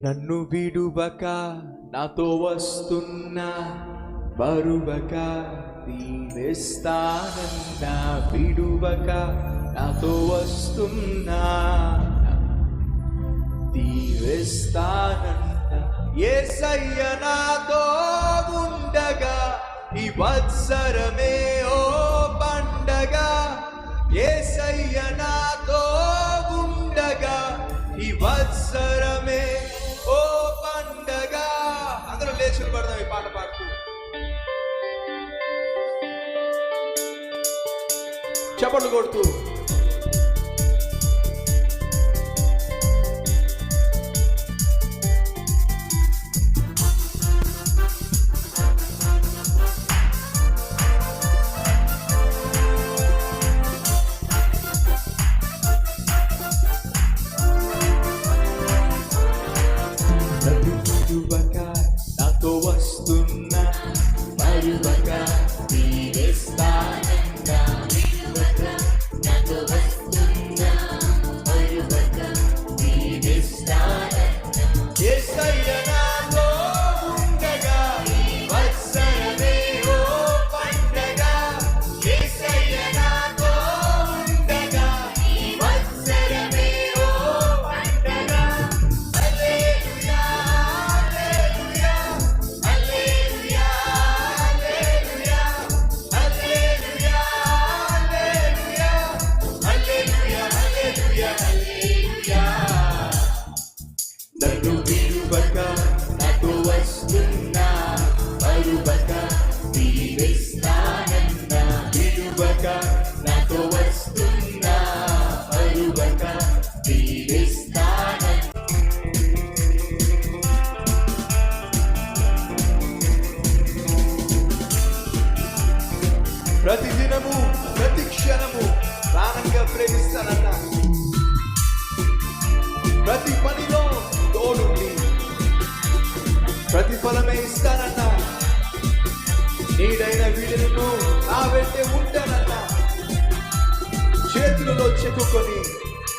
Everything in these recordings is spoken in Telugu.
నన్ను విడువక నాతో వస్తున్నా బరువక దీవిస్తానన్నా విడువక నాతో వస్తున్నా దీవిస్తానన్నా యేసయ్య నాతో ఉండగా ఈ వత్సరమే ఓ పండగ యేసయ్య నాతో ఉండగా ఈ వత్సరమే ఓ పండగ. అందరూ లేచి పడదాం ఈ పాట పాడుతూ చప్పట్లు కొడుతూ. నాతో వస్తున్నా మరువక దీవిస్తానన్నా విడువక నాతో వస్తున్నా మరువక దీవిస్తానన్నా యేసయ్య నాతో ఉండగా వత్సరమే ఓ పండగ యేసయ్య నాతో ఉండగా వత్సరమే ఓ పండగ. హల్లెలూయా హల్లెలూయా హల్లెలూయా హల్లెలూయా హల్లెలూయా హల్లెలూయా హల్లెలూయా హల్లెలూయా. నన్ను విడువక నాతో వస్తున్నా మరువక దీవిస్తానన్నా విడువక నాతో వస్తున్నా మరువక దీవిస్తానన్నా. ప్రతి దినము ప్రతి క్షణము ప్రాణంగా ప్రేమిస్తానన్నా ప్రతి పనిలో తోడుండి ప్రతిఫలమే ఇస్తానన్నా నీడైన వీడును నా వెంటే ఉంటానన్నా చేతులలో చెక్కుకొని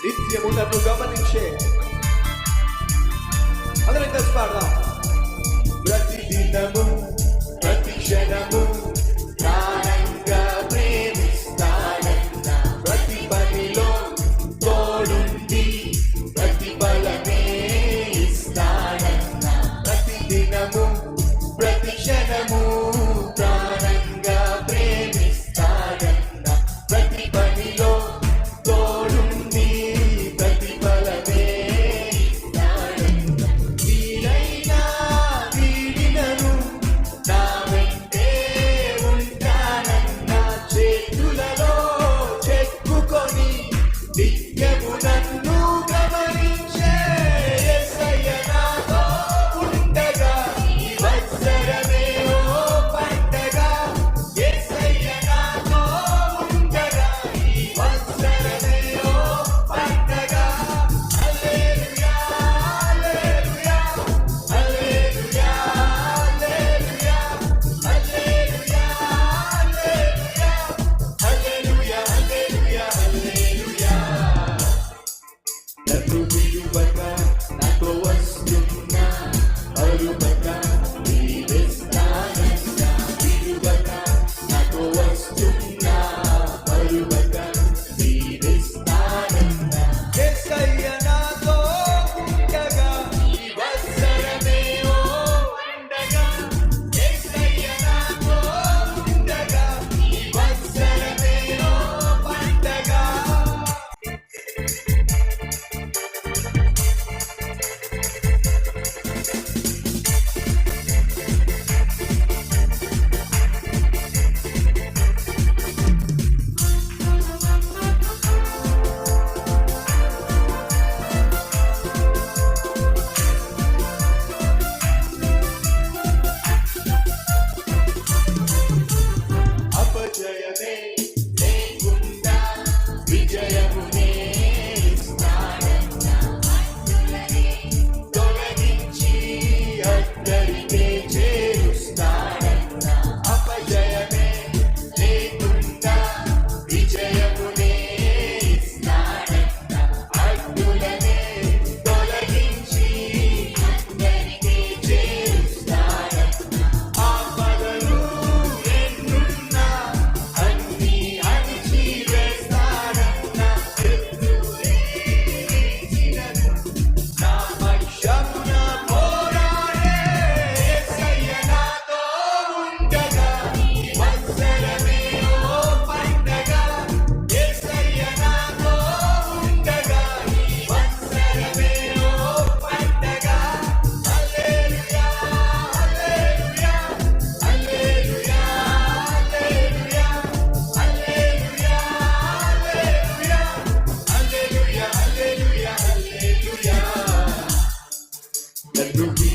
నిత్యము నన్ను గమనించే. అందరం కలిసి పాడదాం. ప్రతి దినము ప్రతి క్షణము ప్రాణంగా ప్రేమిస్తానన్నా ప్రతి పనిలో తోడుండి ప్రతిఫలమే ఇస్తానన్నా ప్రతి దినము ప్రతి క్షణము ప్రాణంగా ప్రేమిస్తానన్నా ప్రతి పనిలో తోడుండి ప్రతిఫలమే ఇస్తానన్నా వీడైనా వీడినను నా వెంటే నన్ను